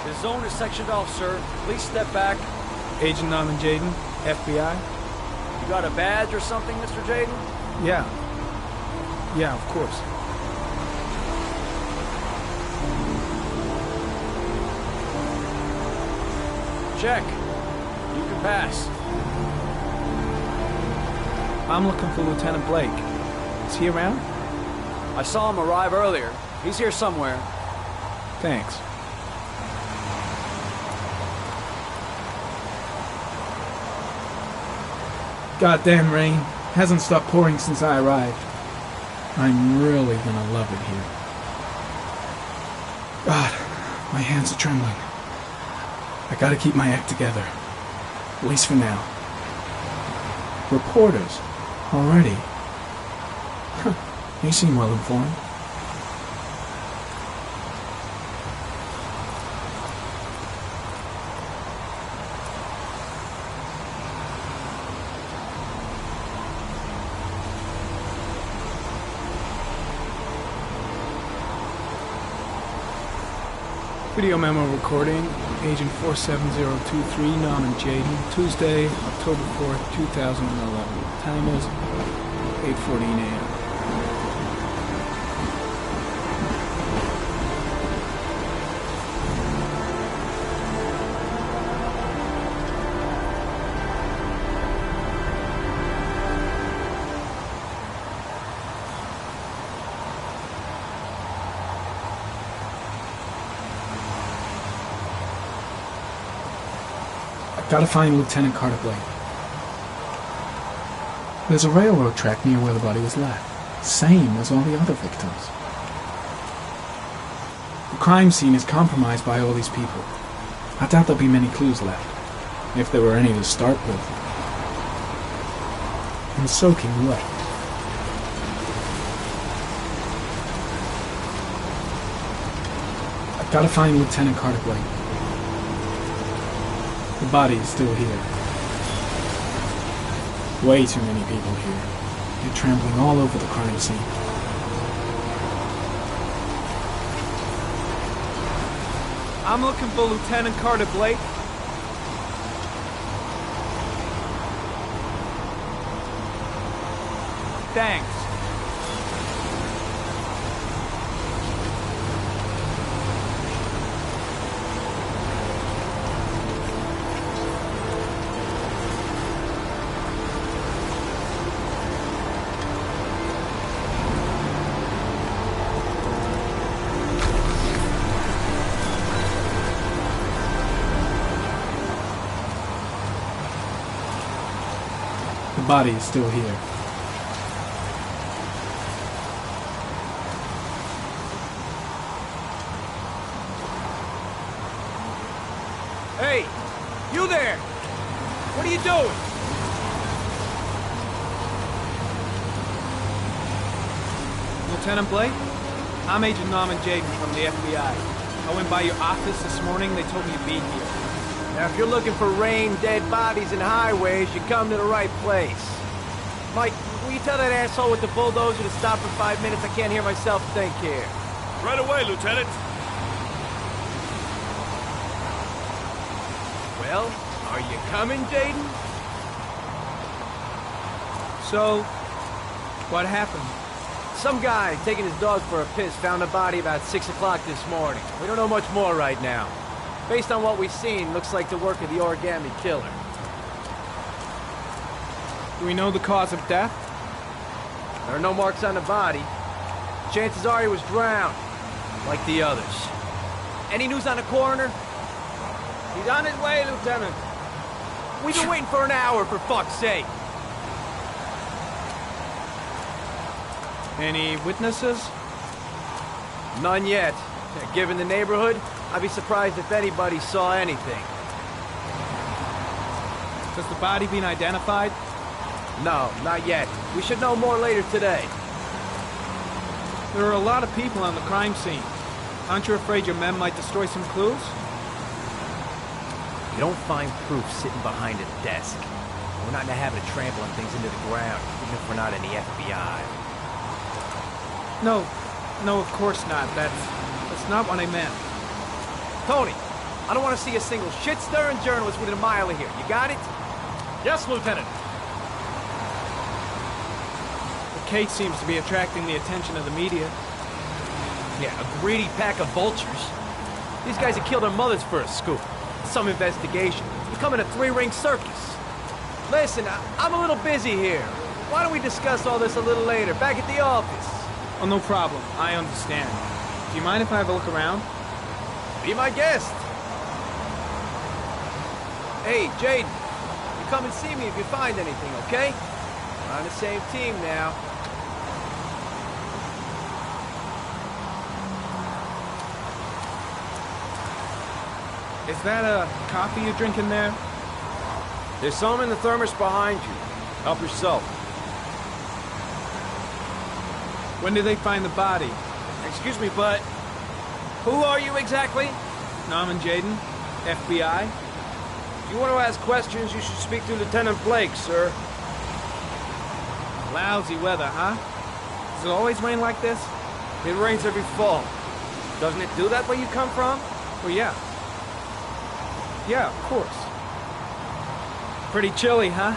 The zone is sectioned off, sir. Please step back. Agent Norman Jaden, FBI? You got a badge or something, Mr. Jaden? Yeah. Yeah, of course. Check. You can pass. I'm looking for Lieutenant Blake. Is he around? I saw him arrive earlier. He's here somewhere. Thanks. Goddamn rain. Hasn't stopped pouring since I arrived. I'm really gonna love it here. God, my hands are trembling. I gotta keep my act together. At least for now. Reporters? Already? Huh. They seem well informed. Video memo recording, Agent 47023, Norman Jaden, Tuesday, October 4th, 2011. Time is 8:14 a.m. Gotta find Lieutenant Carter Blake. There's a railroad track near where the body was left. Same as all the other victims. The crime scene is compromised by all these people. I doubt there'll be many clues left, if there were any to start with. I'm soaking wet. I've gotta find Lieutenant Carter Blake. The body is still here. Way too many people here. They're trampling all over the crime scene. I'm looking for Lieutenant Carter Blake. Thanks. The body is still here. Hey! You there! What are you doing? Lieutenant Blake? I'm Agent Norman Jaden from the FBI. I went by your office this morning. They told me you'd be here. Now, if you're looking for rain, dead bodies, and highways, you come to the right place. Mike, will you tell that asshole with the bulldozer to stop for 5 minutes? I can't hear myself think here. Right away, Lieutenant. Well, are you coming, Jaden? So, what happened? Some guy taking his dog for a piss found a body about 6 o'clock this morning. We don't know much more right now. Based on what we've seen, looks like the work of the origami killer. Do we know the cause of death? There are no marks on the body. Chances are he was drowned, like the others. Any news on the coroner? He's on his way, Lieutenant. We've been waiting for an hour, for fuck's sake. Any witnesses? None yet. Given the neighborhood, I'd be surprised if anybody saw anything. Has the body been identified? No, not yet. We should know more later today. There are a lot of people on the crime scene. Aren't you afraid your men might destroy some clues? You don't find proof sitting behind a desk. We're not in the habit of trampling things into the ground, even if we're not in the FBI. No, of course not. That's not what I meant. Tony, I don't want to see a single shit-stirring journalist within a mile of here. You got it? Yes, Lieutenant. The case seems to be attracting the attention of the media. Yeah, a greedy pack of vultures. These guys have killed their mothers for a scoop. Some investigation. It's becoming a three-ring circus. Listen, I'm a little busy here. Why don't we discuss all this a little later, back at the office? Oh, no problem. I understand. Do you mind if I have a look around? Be my guest. Hey, Jaden, you come and see me if you find anything, okay? We're on the same team now. Is that a coffee you're drinking there? There's some in the thermos behind you. Help yourself. When did they find the body? Excuse me, but who are you exactly? Norman Jaden, FBI? If you want to ask questions, you should speak to Lieutenant Blake, sir. Lousy weather, huh? Does it always rain like this? It rains every fall. Doesn't it do that where you come from? Well, yeah. Yeah, of course. Pretty chilly, huh?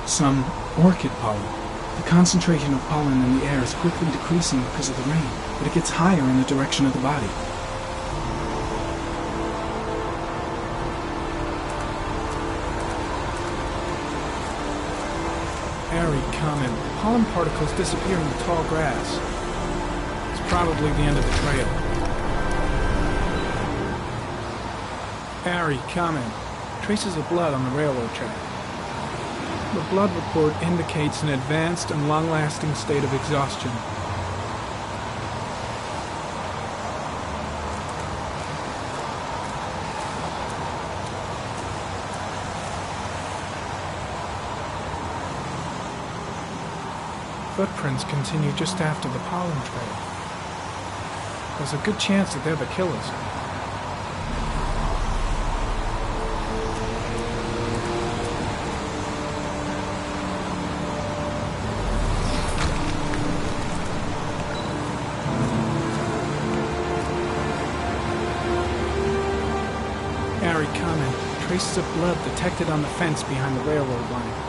Some orchid pollen. The concentration of pollen in the air is quickly decreasing because of the rain, but it gets higher in the direction of the body. Airy comment. Pollen particles disappear in the tall grass. It's probably the end of the trail. Airy comment. Traces of blood on the railroad track. The blood report indicates an advanced and long-lasting state of exhaustion. Footprints continue just after the pollen trail. There's a good chance that they're the killers. Airy comment. Traces of blood detected on the fence behind the railroad line.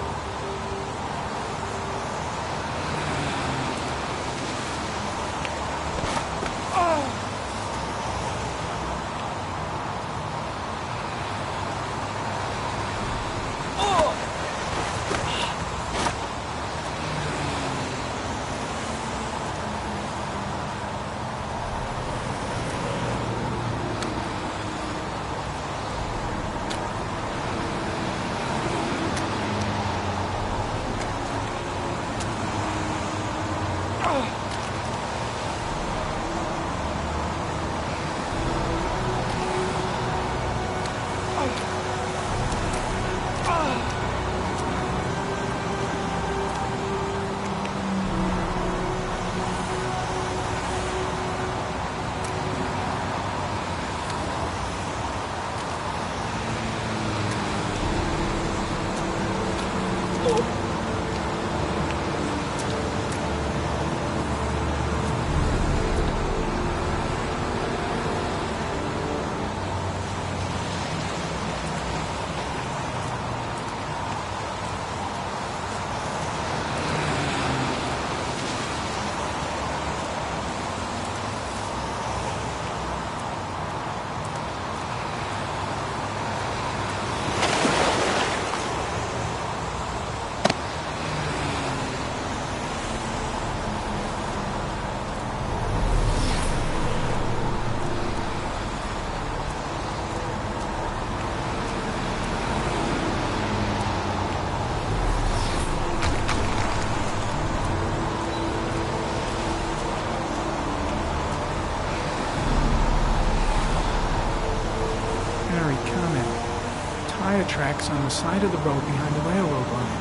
tire tracks on the side of the road behind the railroad line.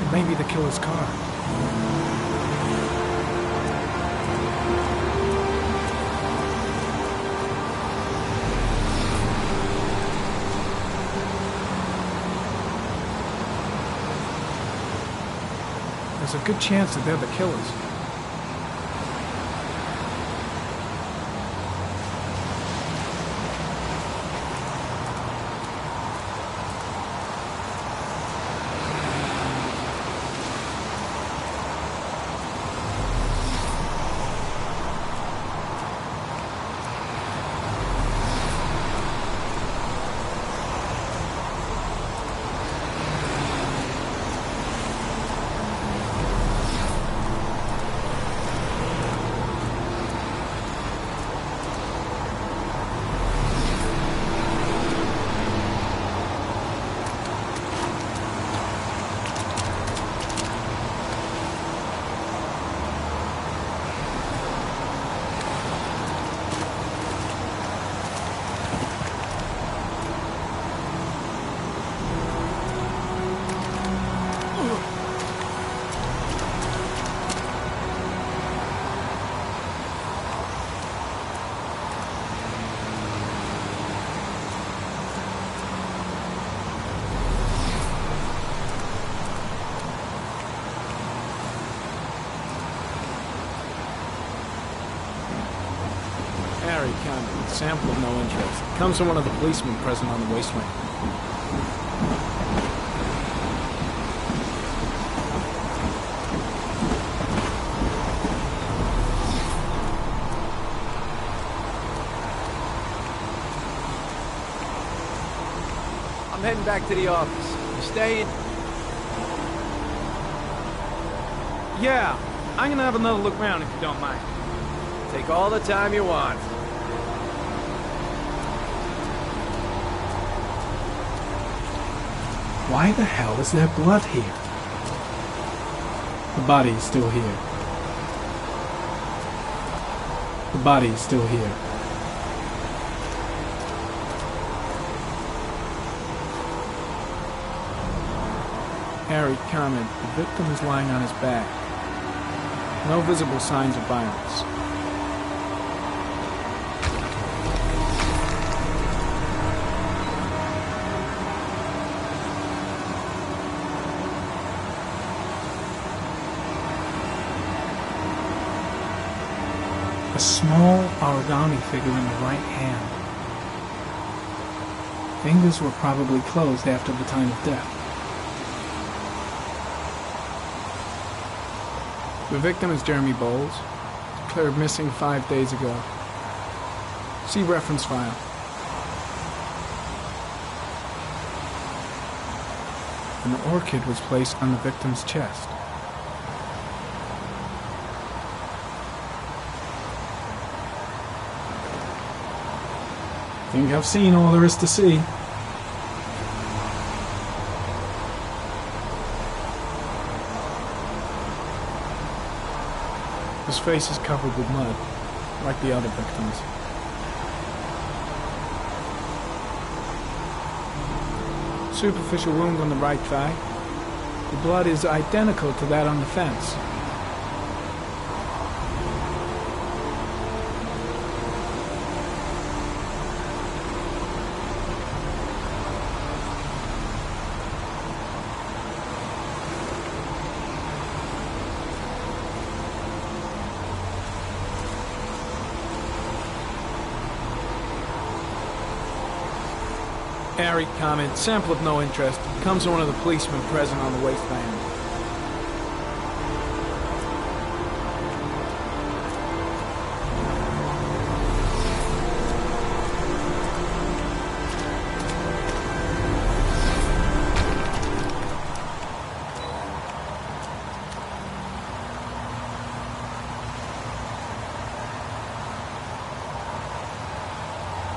It may be the killer's car. There's a good chance that they're the killers. Harry Condon, sample of no interest. Comes from one of the policemen present on the wasteland. I'm heading back to the office. You staying? Yeah, I'm gonna have another look around if you don't mind. Take all the time you want. Why the hell is there blood here? The body is still here. The body is still here. Harry commented, the victim is lying on his back. No visible signs of violence. A small origami figure in the right hand. Fingers were probably closed after the time of death. The victim is Jeremy Bowles, declared missing 5 days ago. See reference file. An orchid was placed on the victim's chest. Think I've seen all there is to see. His face is covered with mud, like the other victims. Superficial wound on the right thigh. The blood is identical to that on the fence. Harry comment, sample of no interest. Comes from one of the policemen present on the wasteland.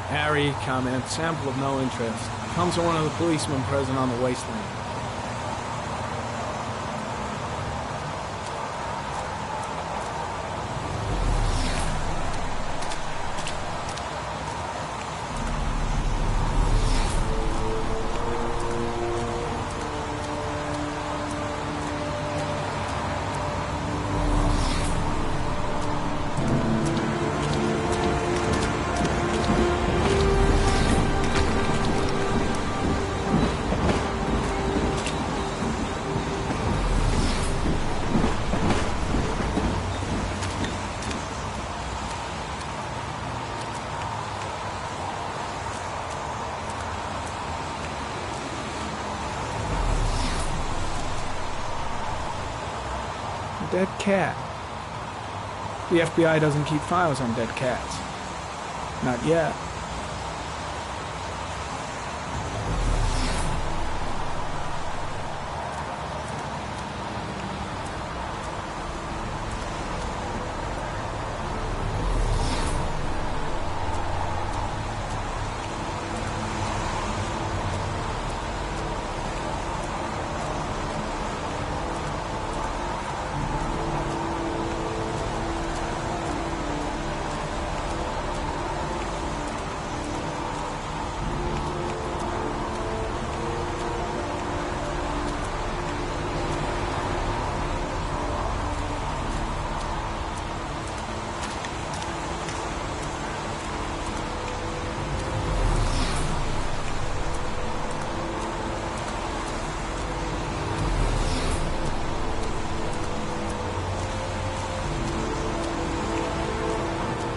Harry comment, sample of no interest. Comes from one of the policemen present on the wasteland. dead cat. The FBI doesn't keep files on dead cats. Not yet.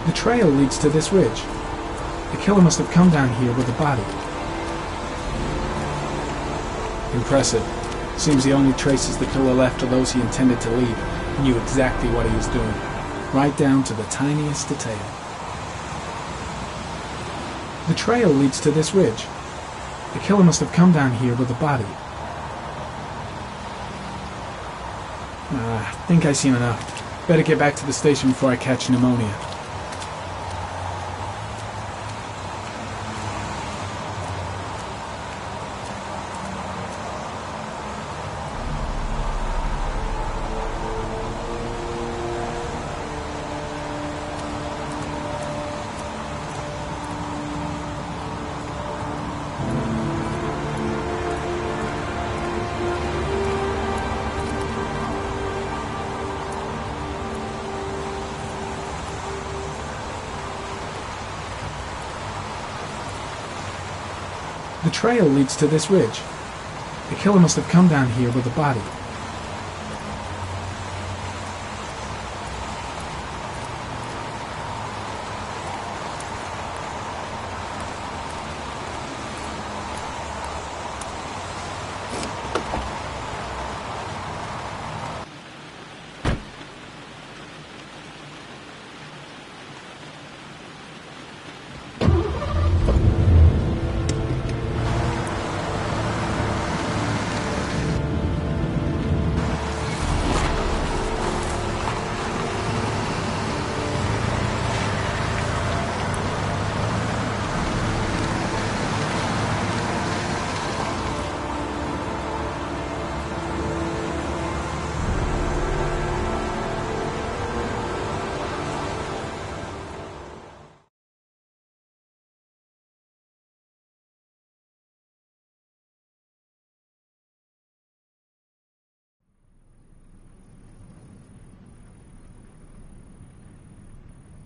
The trail leads to this ridge. The killer must have come down here with the body. Impressive. Seems the only traces the killer left are those he intended to leave. He knew exactly what he was doing, right down to the tiniest detail. The trail leads to this ridge. The killer must have come down here with the body. I think I've seen enough. Better get back to the station before I catch pneumonia. The trail leads to this ridge. The killer must have come down here with the body.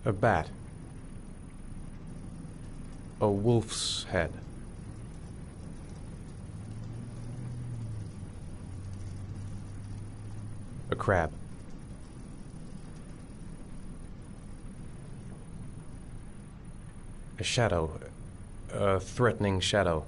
A bat. A wolf's head. A crab. A shadow. A threatening shadow.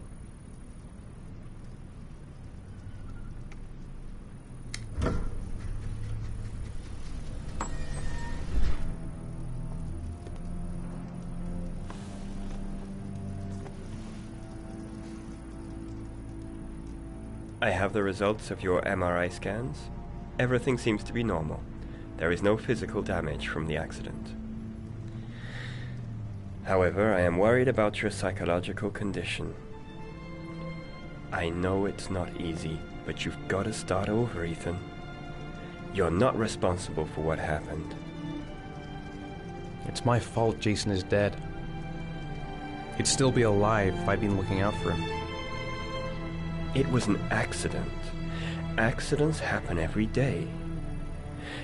I have the results of your MRI scans. Everything seems to be normal. There is no physical damage from the accident. However, I am worried about your psychological condition. I know it's not easy, but you've got to start over, Ethan. You're not responsible for what happened. It's my fault Jason is dead. He'd still be alive if I'd been looking out for him. It was an accident. Accidents happen every day.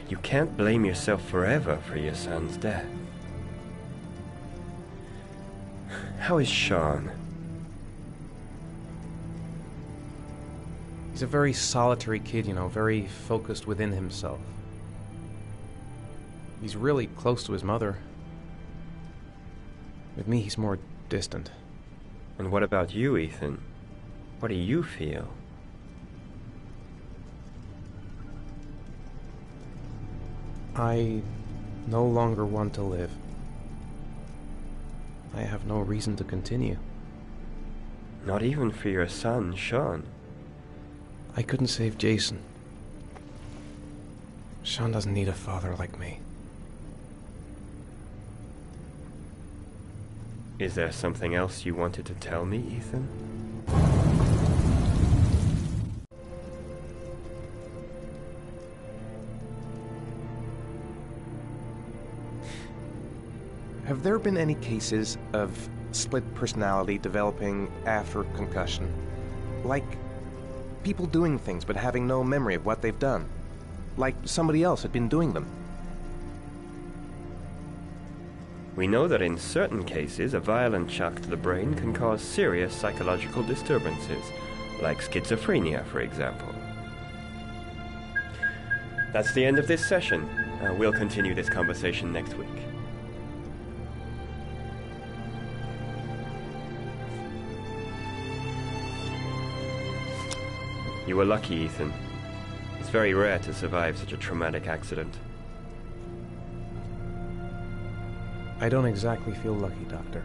You can't blame yourself forever for your son's death. How is Sean? He's a very solitary kid, you know, very focused within himself. He's really close to his mother. With me, he's more distant. And what about you, Ethan? What do you feel? I no longer want to live. I have no reason to continue. Not even for your son, Sean. I couldn't save Jason. Sean doesn't need a father like me. Is there something else you wanted to tell me, Ethan? Have there been any cases of split personality developing after concussion? Like people doing things but having no memory of what they've done? Like somebody else had been doing them? We know that in certain cases, a violent shock to the brain can cause serious psychological disturbances, like schizophrenia, for example. That's the end of this session. We'll continue this conversation next week. You were lucky, Ethan. It's very rare to survive such a traumatic accident. I don't exactly feel lucky, Doctor.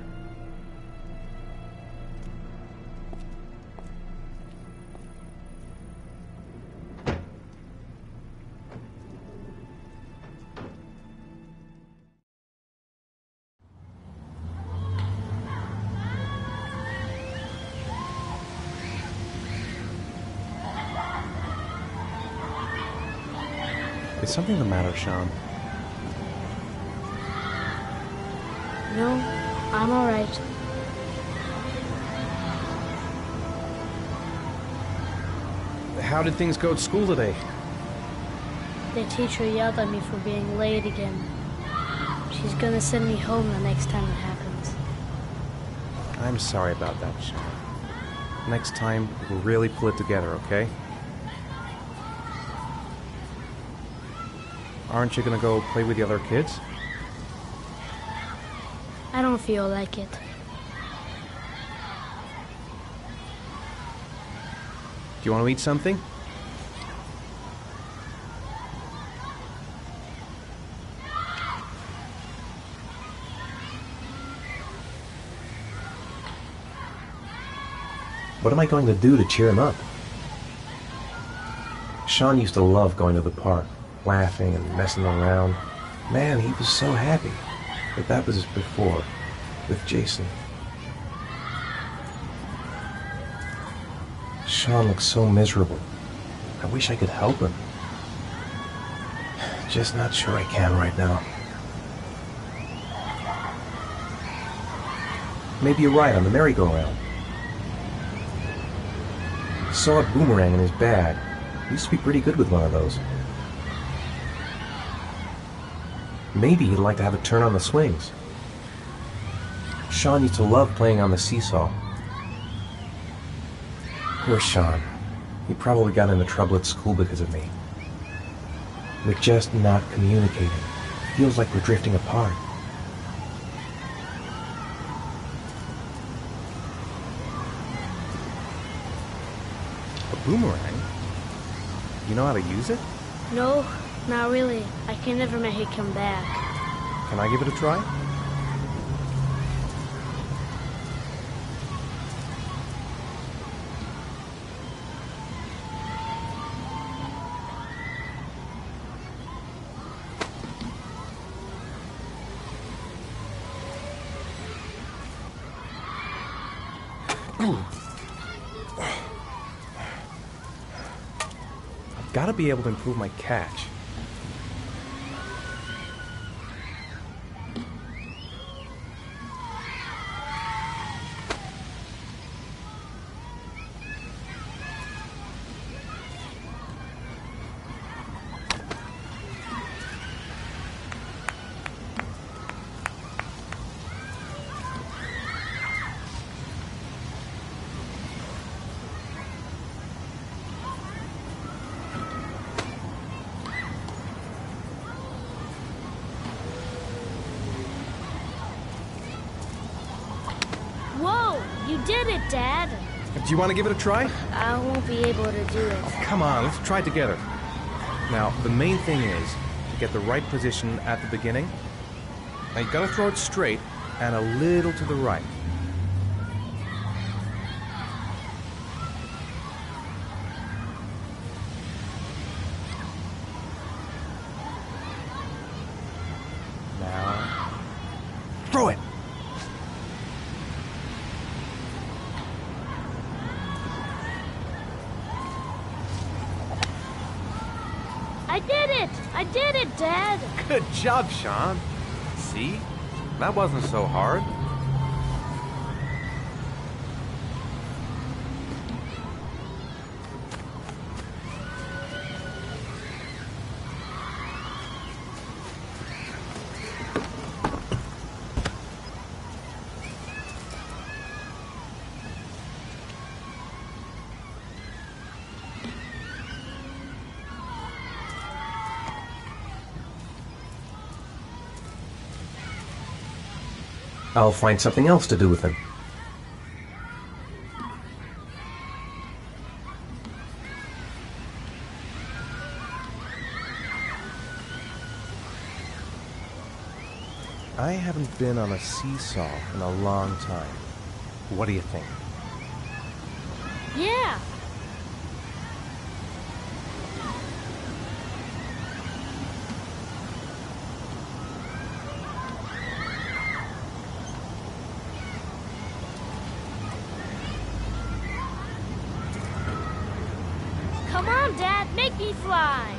Is something the matter, Sean? No, I'm all right. How did things go at school today? The teacher yelled at me for being late again. She's gonna send me home the next time it happens. I'm sorry about that, Sean. Next time, we'll really pull it together, okay? Aren't you gonna go play with the other kids? I don't feel like it. Do you want to eat something? What am I going to do to cheer him up? Sean used to love going to the park, laughing and messing around. Man, he was so happy. But that was before, with Jason. Sean looks so miserable. I wish I could help him. Just not sure I can right now. Maybe a ride on the merry-go-round. Saw a boomerang in his bag. He used to be pretty good with one of those. Maybe he'd like to have a turn on the swings. Sean used to love playing on the seesaw. Poor Sean. He probably got into trouble at school because of me. We're just not communicating. Feels like we're drifting apart. A boomerang? You know how to use it? No, not really. I can never make it come back. Can I give it a try? I've got to be able to improve my catch. Whoa! You did it, Dad! Do you want to give it a try? I won't be able to do it. Come on, let's try it together. Now, the main thing is, get the right position at the beginning. Now you gotta throw it straight and a little to the right. Now, throw it! I did it! I did it, Dad! Good job, Sean. See? That wasn't so hard. I'll find something else to do with him. I haven't been on a seesaw in a long time. What do you think? Yeah! Come on, Dad, make me fly!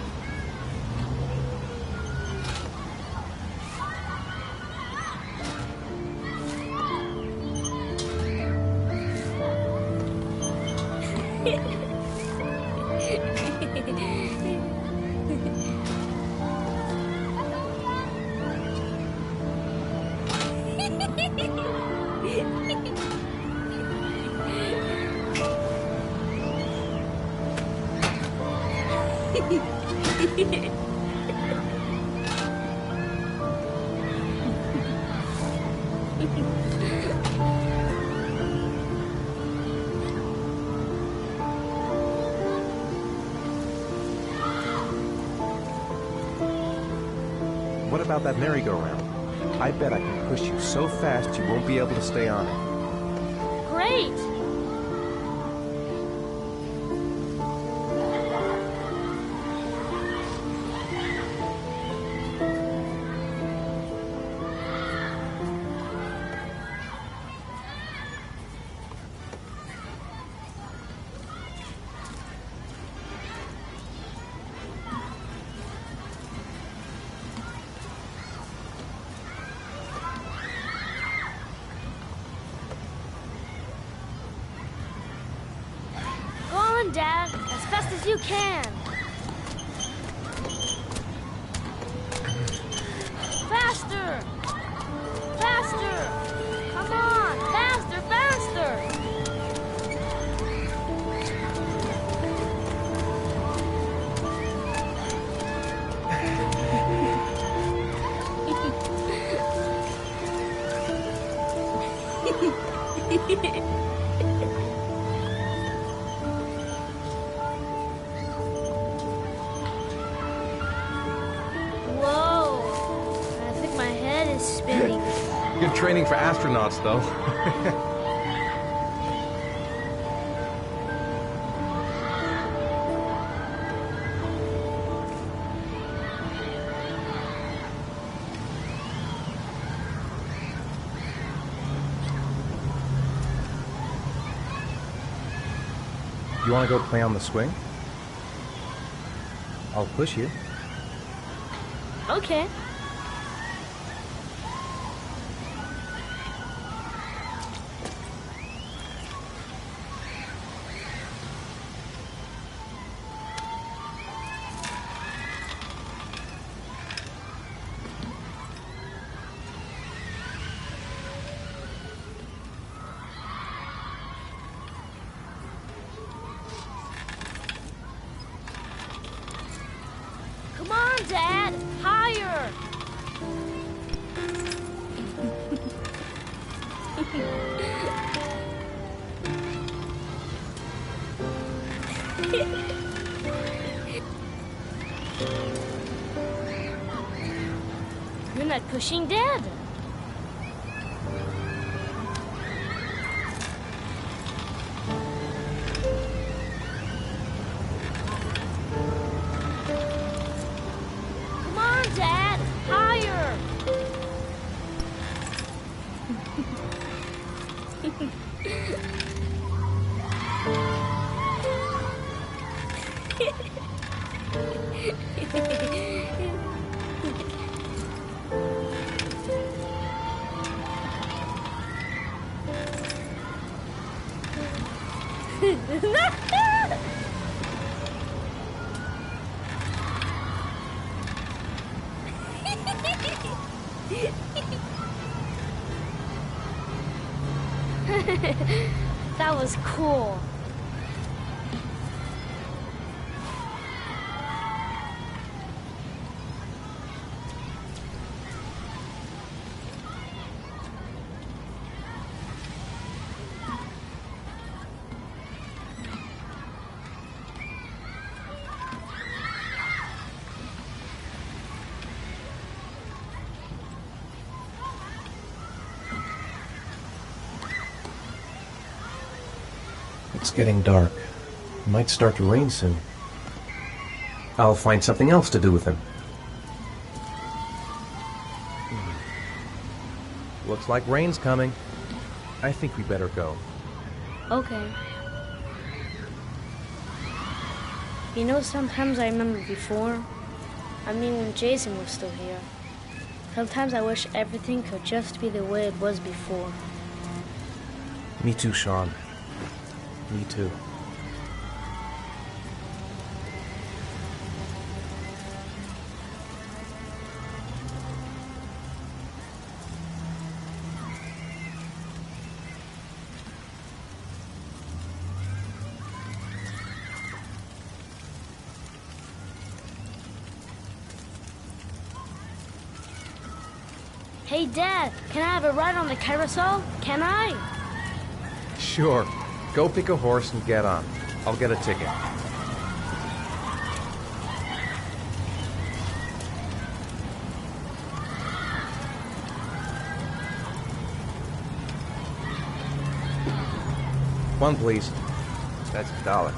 What about that merry-go-round? I bet I can push you so fast you won't be able to stay on it. Great! Go on, Dad, as fast as you can. Faster! Faster! Come on, faster, faster! Whoa! I think my head is spinning. Good training for astronauts, though. You want to go play on the swing? I'll push you. Okay. Come on, Dad! Higher! You're not pushing Dad. Come on, Dad! Higher! That was cool. It's getting dark. It might start to rain soon. I'll find something else to do with him. Looks like rain's coming. I think we better go. Okay. You know, sometimes I remember before. I mean, when Jason was still here. Sometimes I wish everything could just be the way it was before. Me too, Sean. Me too. Hey, Dad, can I have a ride on the carousel? Can I? Sure. Go pick a horse and get on. I'll get a ticket. One, please. That's $1.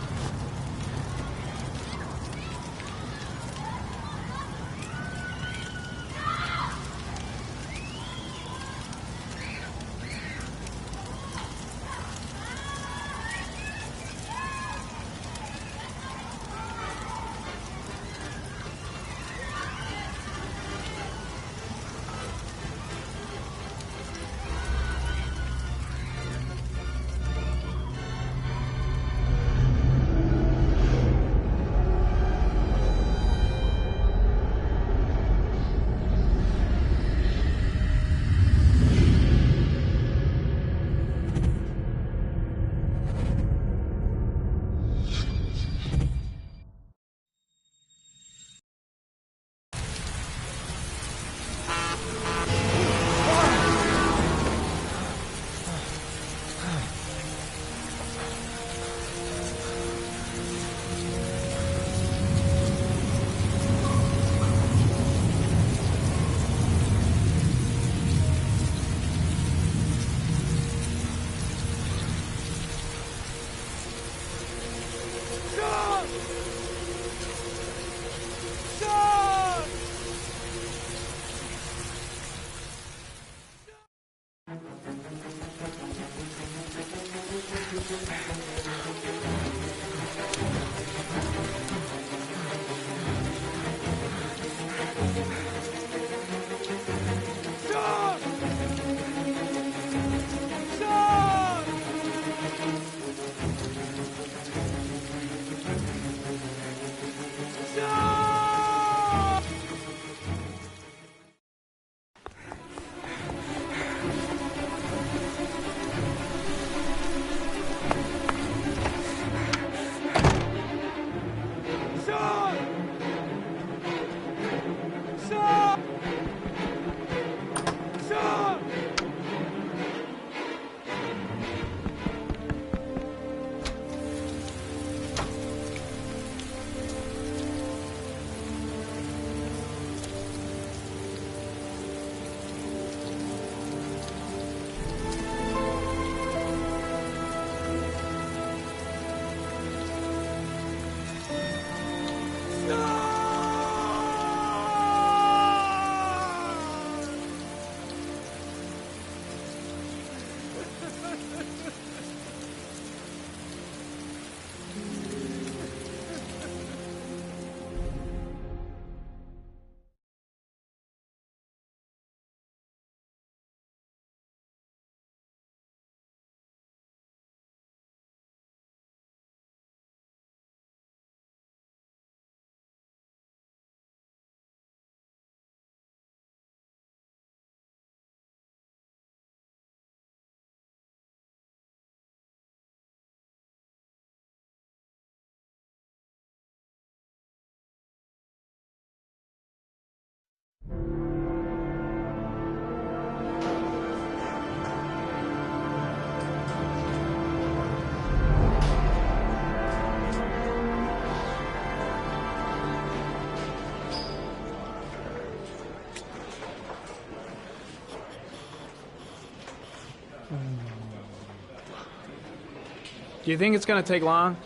Do you think it's gonna take long?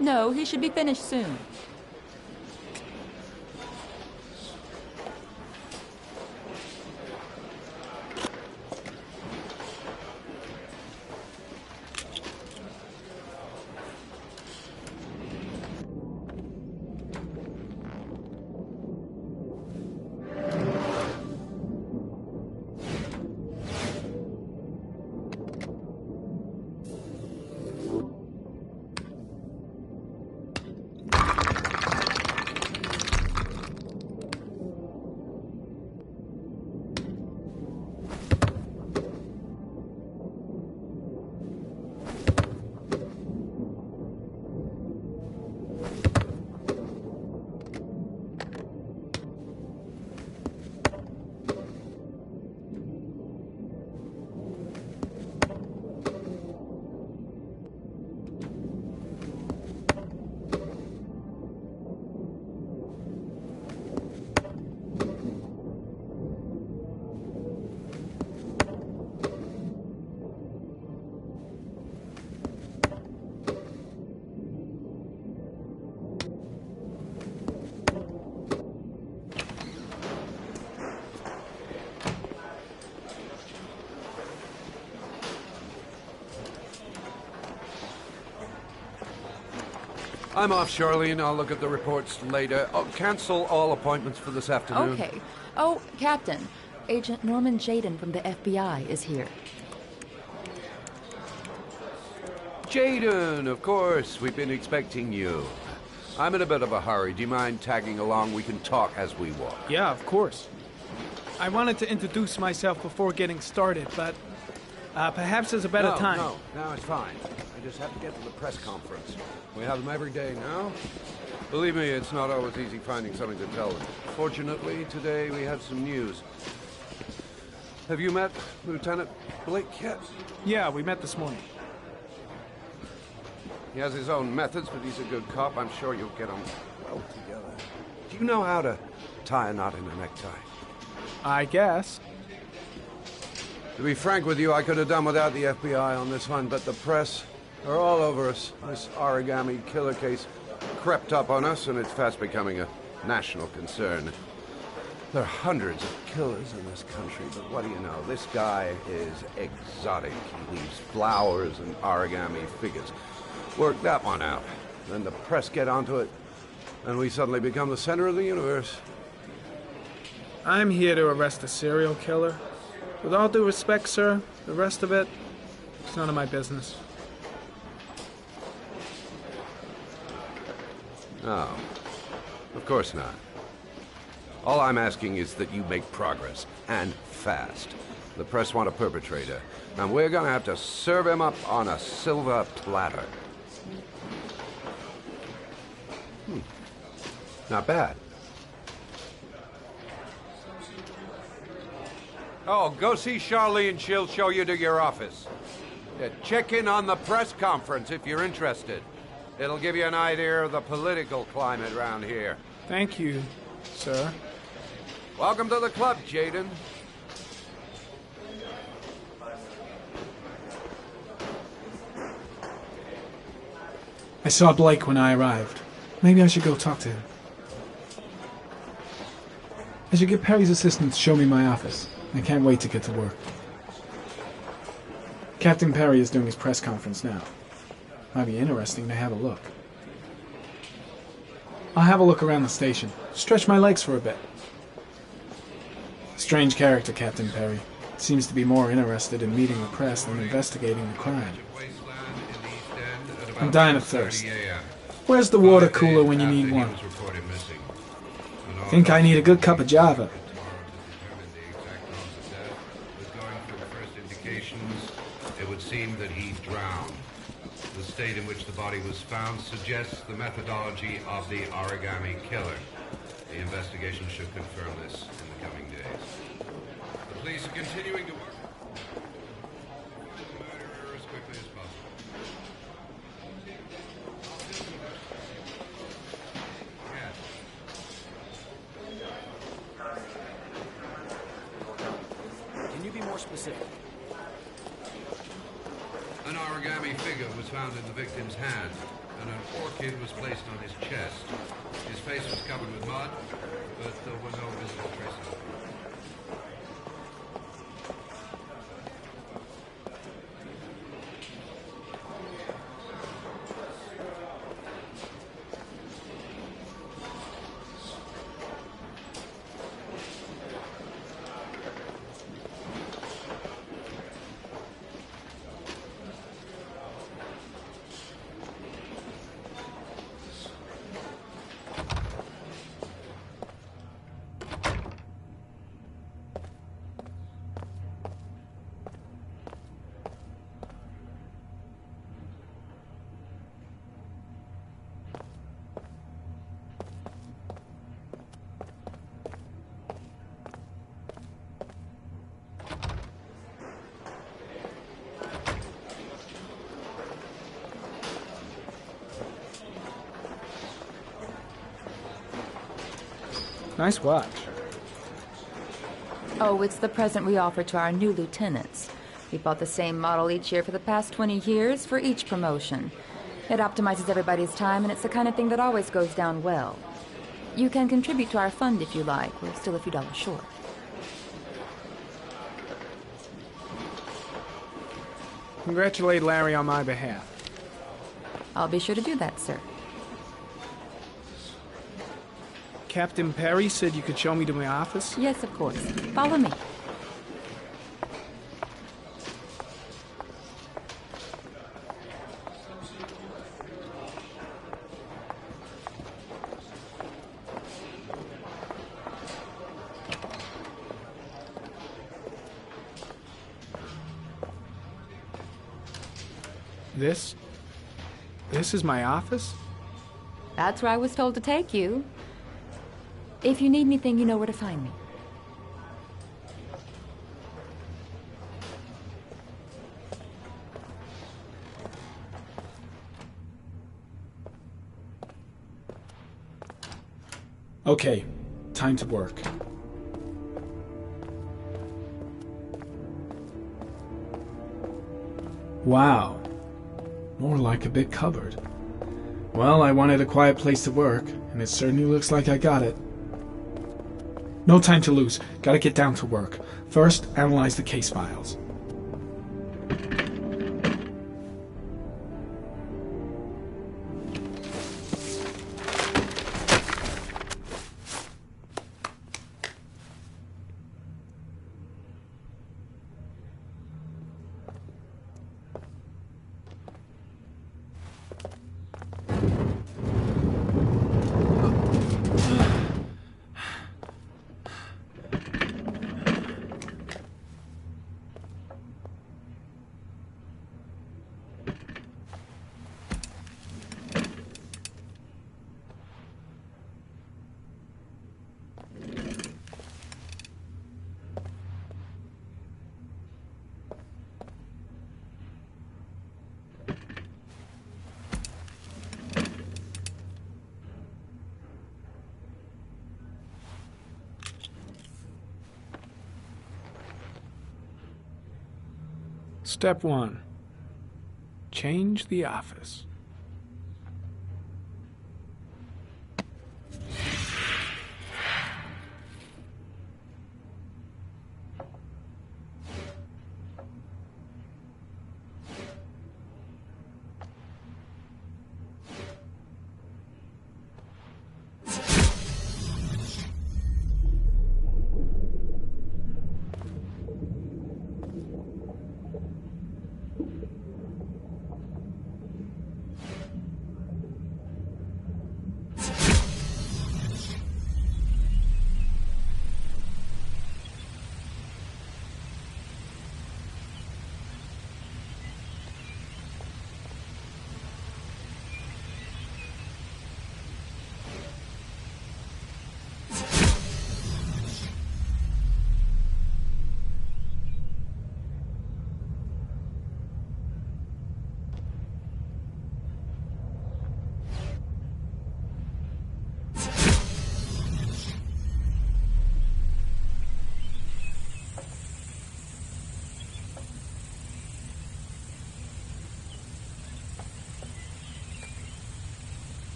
No, he should be finished soon. I'm off, Charlene. I'll look at the reports later. I'll cancel all appointments for this afternoon. Okay. Oh, Captain. Agent Norman Jaden from the FBI is here. Jaden, of course. We've been expecting you. I'm in a bit of a hurry. Do you mind tagging along? We can talk as we walk. Yeah, of course. I wanted to introduce myself before getting started, but perhaps there's a better time. No, it's fine. I just have to get to the press conference. We have them every day now. Believe me, it's not always easy finding something to tell them. Fortunately, today we have some news. Have you met Lieutenant Blake yet? Yeah, we met this morning. He has his own methods, but he's a good cop. I'm sure you'll get on well together. Do you know how to tie a knot in a necktie? I guess. To be frank with you, I could have done without the FBI on this one, but the press are all over us. This origami killer case crept up on us, and it's fast becoming a national concern. There are hundreds of killers in this country, but what do you know? This guy is exotic. He leaves flowers and origami figures. Work that one out. Then the press get onto it, and we suddenly become the center of the universe. I'm here to arrest a serial killer. With all due respect, sir, the rest of it, it's none of my business. No, of course not. All I'm asking is that you make progress, and fast. The press want a perpetrator, and we're gonna have to serve him up on a silver platter. Not bad. Oh, go see Charlene. She'll show you to your office. Yeah, check in on the press conference if you're interested. It'll give you an idea of the political climate around here. Thank you, sir. Welcome to the club, Jaden. I saw Blake when I arrived. Maybe I should go talk to him. I should get Perry's assistant to show me my office. I can't wait to get to work. Captain Perry is doing his press conference now. Might be interesting to have a look. I'll have a look around the station. Stretch my legs for a bit. Strange character, Captain Perry. Seems to be more interested in meeting the press than investigating the crime. I'm dying of thirst. Where's the water cooler when you need one? Think I need a good cup of Java. It would seem that he drowned. The state in which the body was found suggests the methodology of the origami killer. The investigation should confirm this in the coming days. The police are continuing to work on the murderer as quickly as possible. Yes. Can you be more specific? An origami figure was found in the victim's hand, and an orchid was placed on his chest. His face was covered with mud, but there were no visible traces. Nice watch. Oh, it's the present we offer to our new lieutenants. We bought the same model each year for the past 20 years for each promotion. It optimizes everybody's time, and it's the kind of thing that always goes down well. You can contribute to our fund if you like. We're still a few dollars short. Congratulate Larry on my behalf. I'll be sure to do that, sir. Captain Perry said you could show me to my office? Yes, of course. Follow me. This is my office? That's where I was told to take you. If you need anything, you know where to find me. Okay, time to work. Wow. More like a big cupboard. Well, I wanted a quiet place to work, and it certainly looks like I got it. No time to lose. Gotta get down to work. First, analyze the case files. Step 1. Change the office.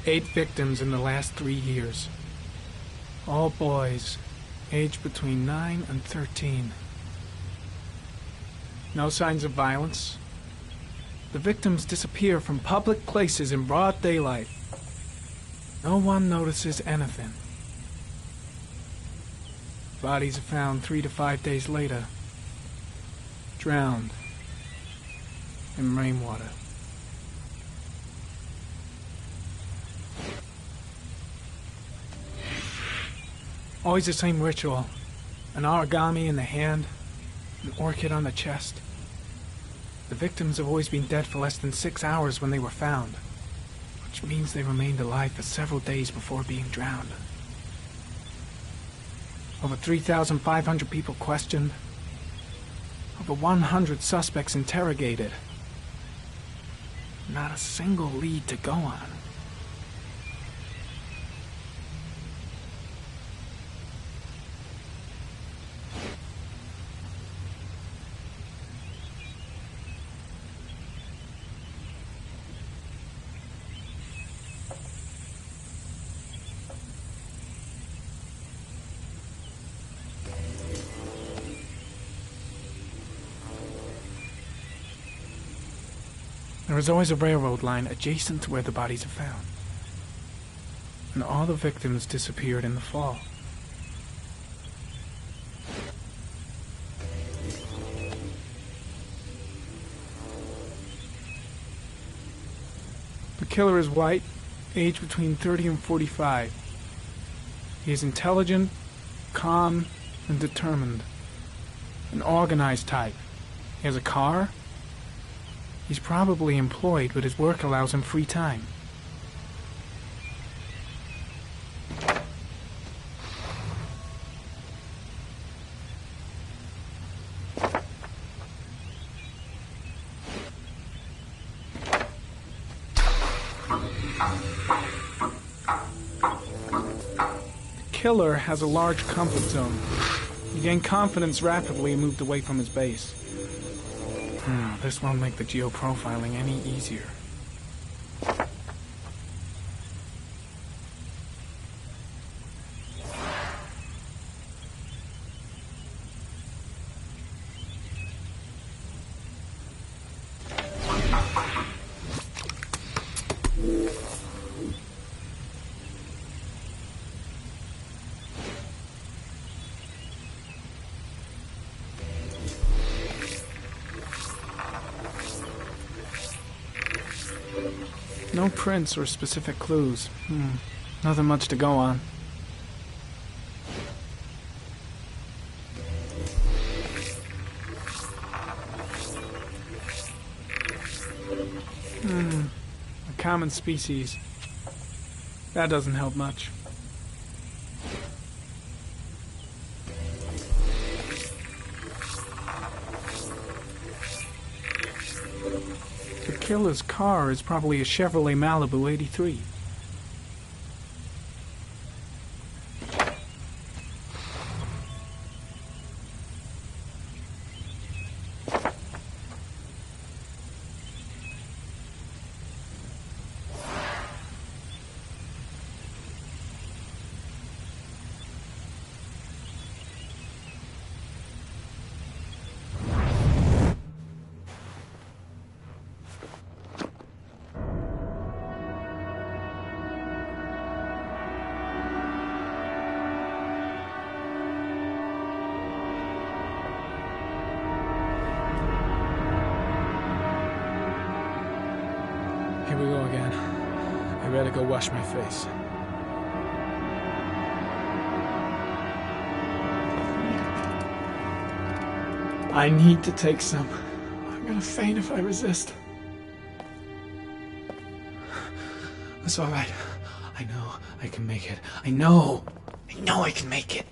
8 victims in the last 3 years. All boys, aged between 9 and 13. No signs of violence. The victims disappear from public places in broad daylight. No one notices anything. Bodies are found 3 to 5 days later, drowned in rainwater. Always the same ritual. An origami in the hand, an orchid on the chest. The victims have always been dead for less than 6 hours when they were found, which means they remained alive for several days before being drowned. Over 3,500 people questioned. Over 100 suspects interrogated. Not a single lead to go on. There is always a railroad line adjacent to where the bodies are found. And all the victims disappeared in the fall. The killer is white, aged between 30 and 45. He is intelligent, calm, and determined. An organized type. He has a car. He's probably employed, but his work allows him free time. The killer has a large comfort zone. He gained confidence rapidly and moved away from his base. This won't make the geoprofiling any easier. No prints or specific clues. Nothing much to go on. A common species. That doesn't help much. The killer's car is probably a Chevrolet Malibu 83. Here we go again. I better go wash my face. I need to take some. I'm gonna faint if I resist. That's all right. I know I can make it. I know I can make it.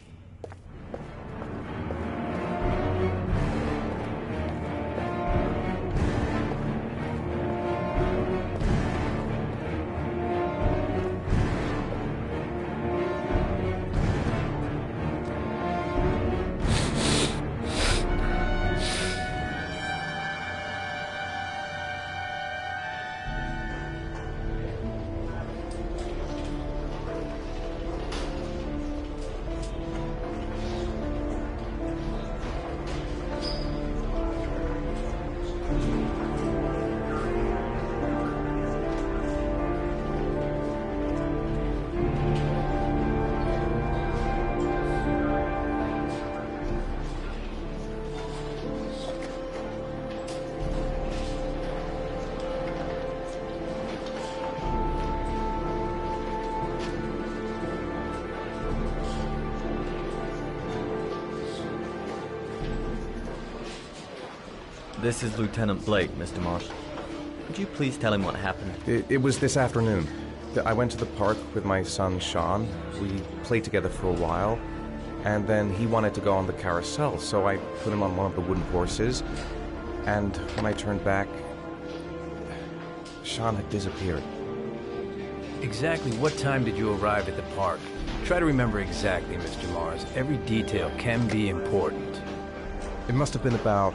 This is Lieutenant Blake, Mr. Marsh. Could you please tell him what happened? It was this afternoon. I went to the park with my son, Sean. We played together for a while, and then he wanted to go on the carousel, so I put him on one of the wooden horses, and when I turned back, Sean had disappeared. Exactly what time did you arrive at the park? Try to remember exactly, Mr. Mars. Every detail can be important. It must have been about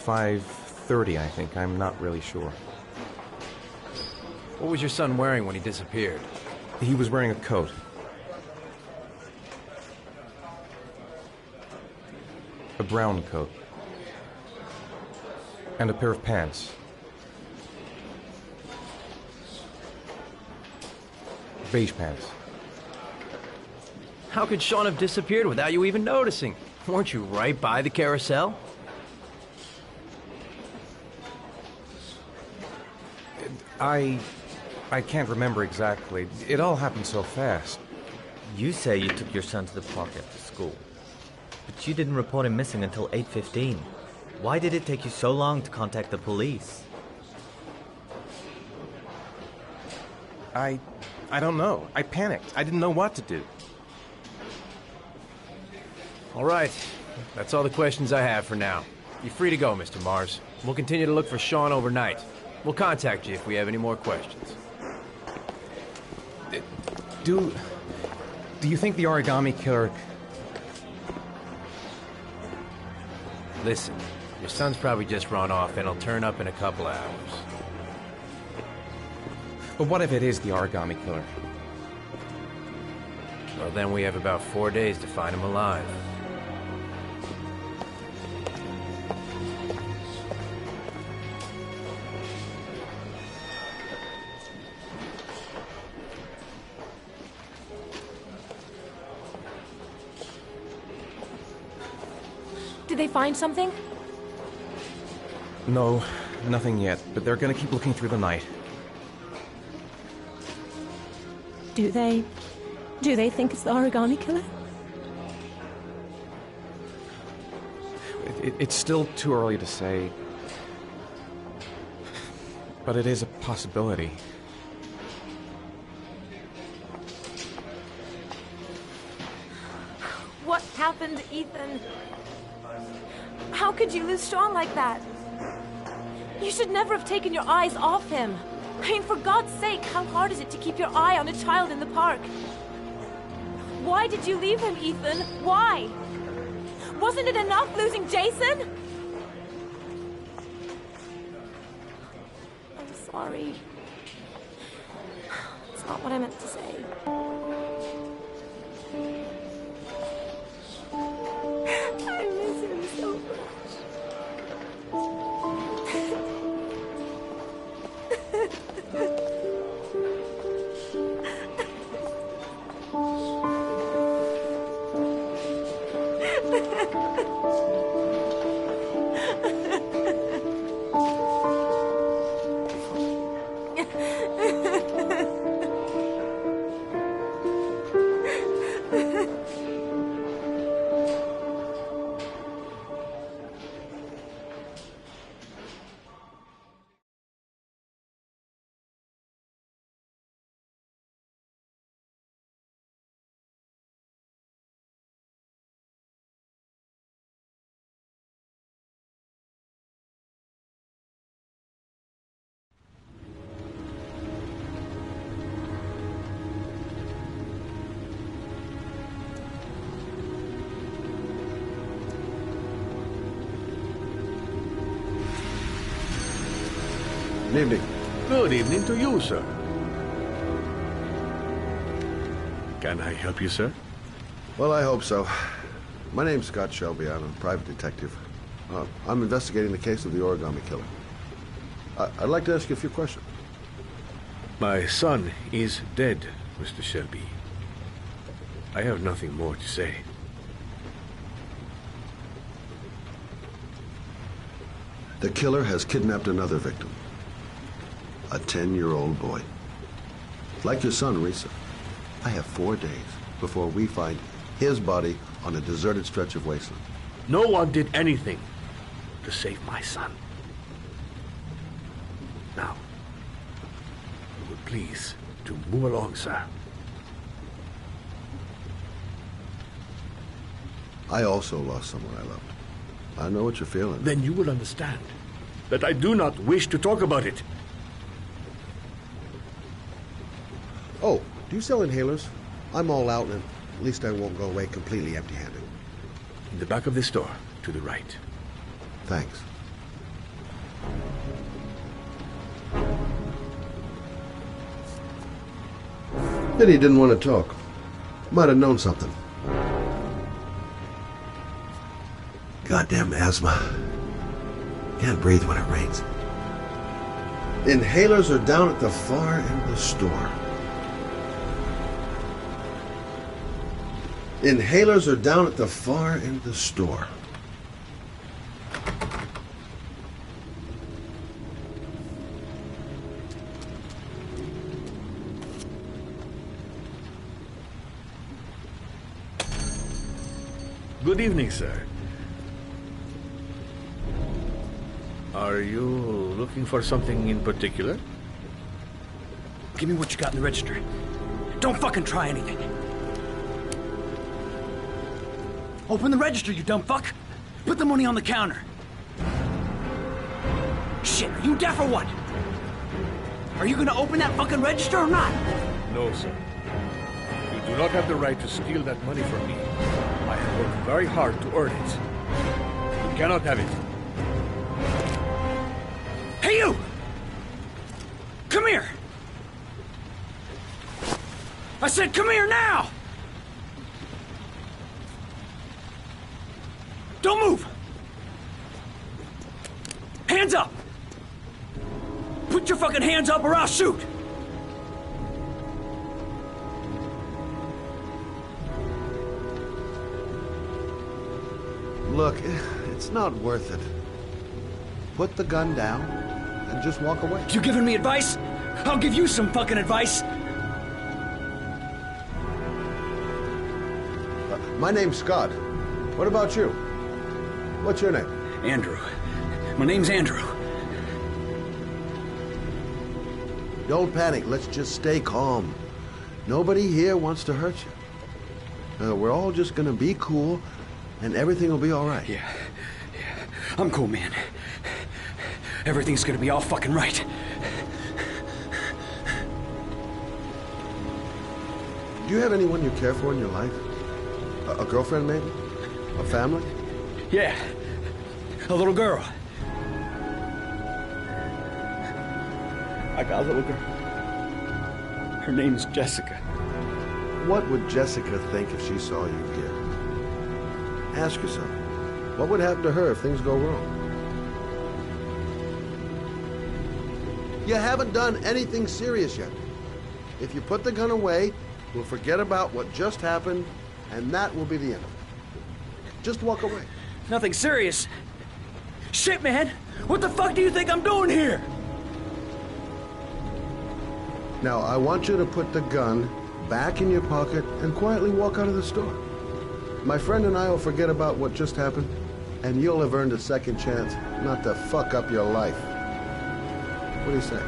5:30, I think. I'm not really sure. What was your son wearing when he disappeared? He was wearing a coat. A brown coat. And a pair of pants. Beige pants. How could Sean have disappeared without you even noticing? Weren't you right by the carousel? I can't remember exactly. It all happened so fast. You say you took your son to the park after school, but you didn't report him missing until 8:15. Why did it take you so long to contact the police? I don't know. I panicked. I didn't know what to do. All right. That's all the questions I have for now. You're free to go, Mr. Mars. We'll continue to look for Sean overnight. We'll contact you if we have any more questions. Do you think the origami killer... Listen, your son's probably just run off and he'll turn up in a couple of hours. But what if it is the origami killer? Well, then we have about 4 days to find him alive. Did they find something? No, nothing yet, but they're gonna keep looking through the night. Do they think it's the origami killer? It's still too early to say, but it is a possibility. What happened, Ethan? How could you lose Sean like that? You should never have taken your eyes off him. I mean, for God's sake, how hard is it to keep your eye on a child in the park? Why did you leave him, Ethan? Why? Wasn't it enough losing Jason? I'm sorry. It's not what I meant to say. I miss him so much. Good evening. Good evening to you, sir. Can I help you, sir? Well, I hope so. My name's Scott Shelby. I'm a private detective. I'm investigating the case of the origami killer. I'd like to ask you a few questions. My son is dead, Mr. Shelby. I have nothing more to say. The killer has kidnapped another victim. A 10-year-old boy. Like your son, Risa. I have 4 days before we find his body on a deserted stretch of wasteland. No one did anything to save my son. Now, you would please to move along, sir. I also lost someone I loved. I know what you're feeling. Then you will understand that I do not wish to talk about it. Oh, do you sell inhalers? I'm all out, and at least I won't go away completely empty-handed. In the back of the store, to the right. Thanks. Pity he didn't want to talk. Might have known something. Goddamn asthma. Can't breathe when it rains. Inhalers are down at the far end of the store. Inhalers are down at the far end of the store. Good evening, sir. Are you looking for something in particular? Give me what you got in the register. Don't fucking try anything. Open the register, you dumb fuck. Put the money on the counter. Shit, are you deaf or what? Are you gonna open that fucking register or not? No, sir. You do not have the right to steal that money from me. I have worked very hard to earn it. You cannot have it. Hey, you! Come here! I said come here now! Don't move! Hands up! Put your fucking hands up or I'll shoot! Look, it's not worth it. Put the gun down and just walk away. You giving me advice? I'll give you some fucking advice. My name's Scott. What about you? What's your name? Andrew. My name's Andrew. Don't panic. Let's just stay calm. Nobody here wants to hurt you. We're all just gonna be cool, and everything will be all right. Yeah. I'm cool, man. Everything's gonna be all fucking right. Do you have anyone you care for in your life? A girlfriend, maybe? A family? Yeah. A little girl. I got a little girl. Her name's Jessica. What would Jessica think if she saw you here? Ask yourself, what would happen to her if things go wrong? You haven't done anything serious yet. If you put the gun away, we'll forget about what just happened, and that will be the end of it. Just walk away. Nothing serious. Shit, man! What the fuck do you think I'm doing here? Now, I want you to put the gun back in your pocket and quietly walk out of the store. My friend and I will forget about what just happened, and you'll have earned a second chance not to fuck up your life. What do you say?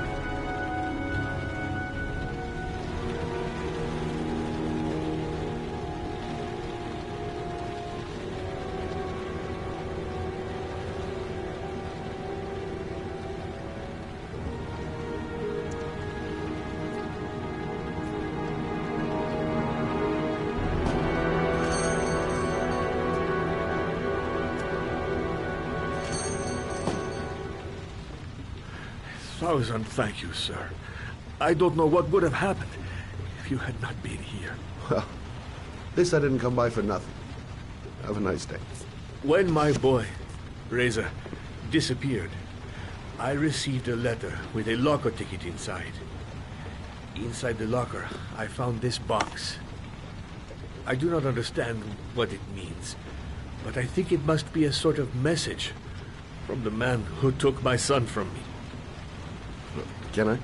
Thousand thank you, sir. I don't know what would have happened if you had not been here. Well, at least I didn't come by for nothing. Have a nice day. When my boy, Reza, disappeared, I received a letter with a locker ticket inside. Inside the locker, I found this box. I do not understand what it means, but I think it must be a sort of message from the man who took my son from me. Can I?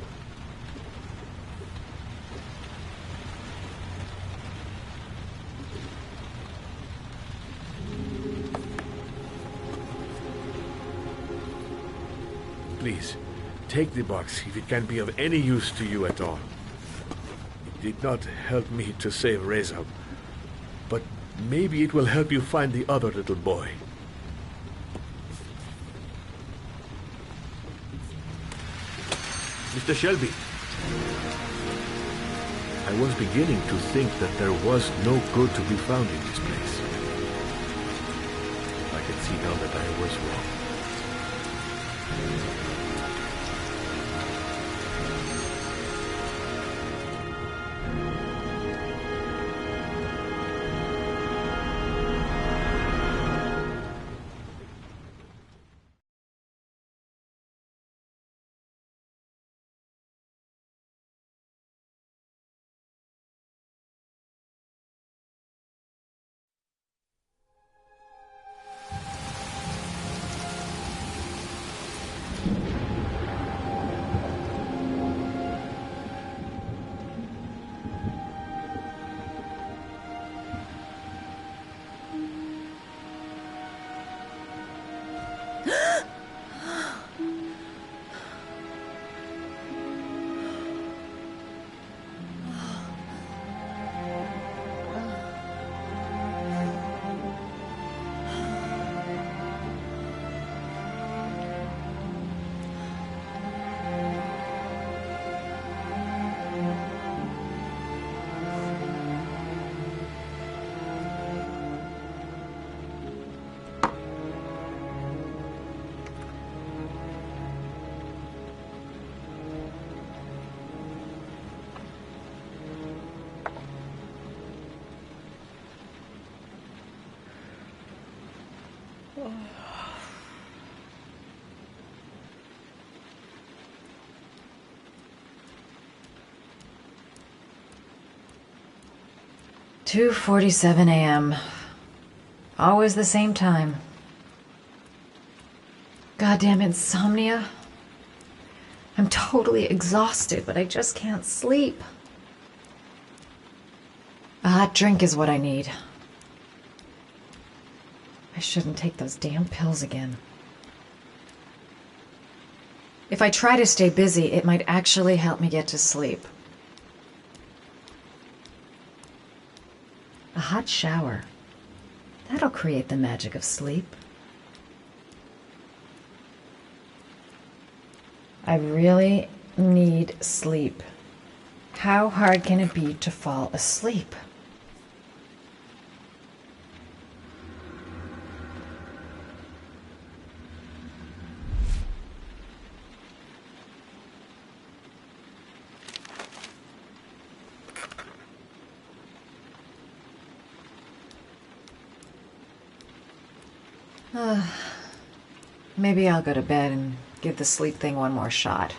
Please, take the box if it can be of any use to you at all. It did not help me to save Reza, but maybe it will help you find the other little boy. Mr. Shelby, I was beginning to think that there was no good to be found in this place. I can see now that I was wrong. "2:47 a.m. Always the same time. Goddamn insomnia. I'm totally exhausted, but I just can't sleep. A hot drink is what I need. I shouldn't take those damn pills again. If I try to stay busy, it might actually help me get to sleep. A hot shower. That'll create the magic of sleep. I really need sleep. How hard can it be to fall asleep? Maybe I'll go to bed and give the sleep thing one more shot.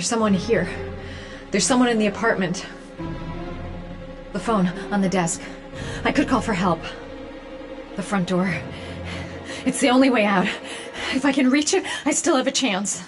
There's someone here. There's someone in the apartment. The phone on the desk. I could call for help. The front door. It's the only way out. If I can reach it, I still have a chance.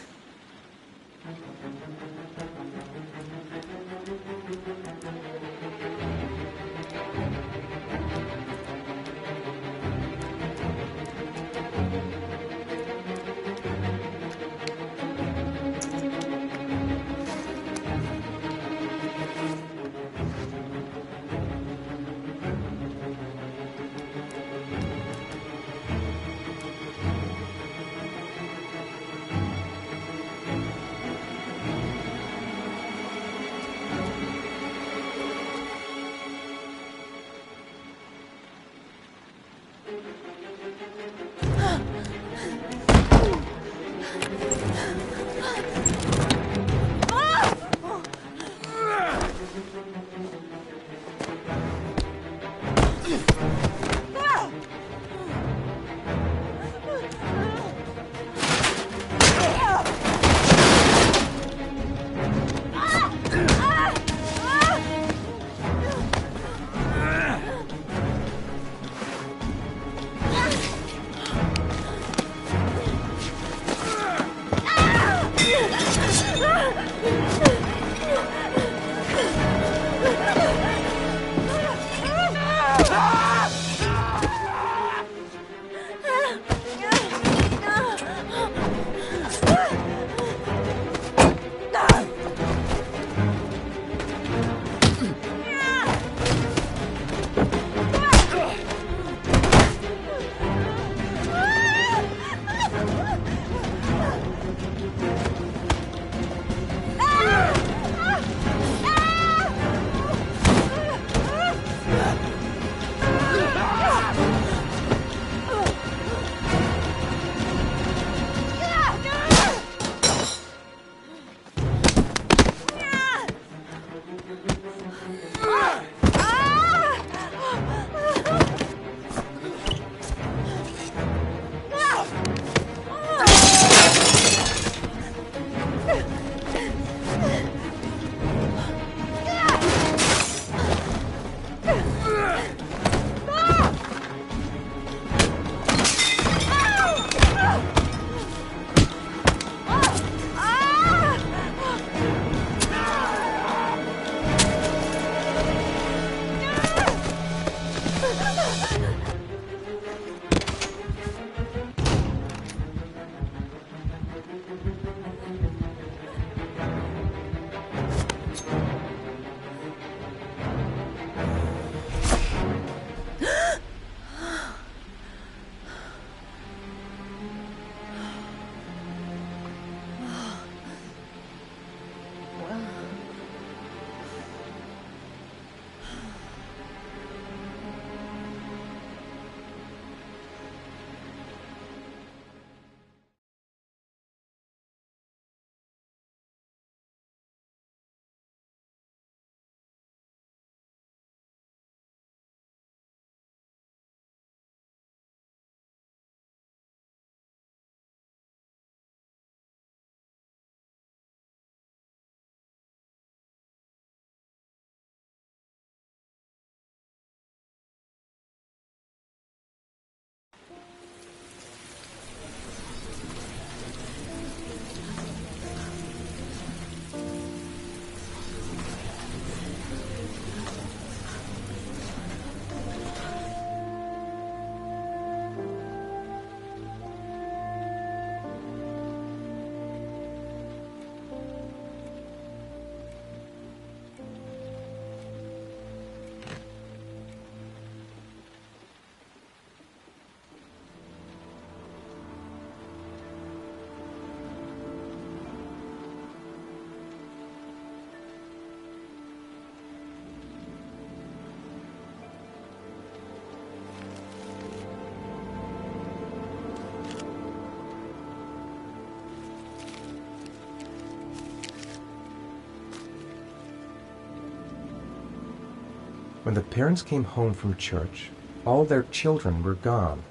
When the parents came home from church, all their children were gone.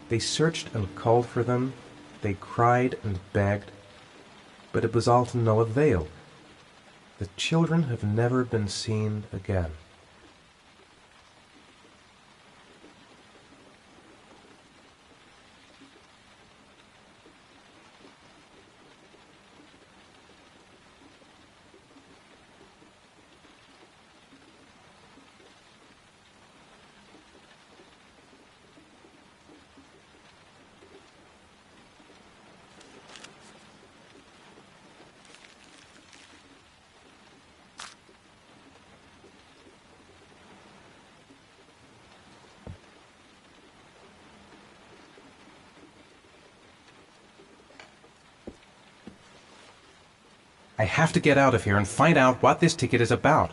They searched and called for them. They cried and begged. but it was all to no avail. The children have never been seen again. I have to get out of here and find out what this ticket is about.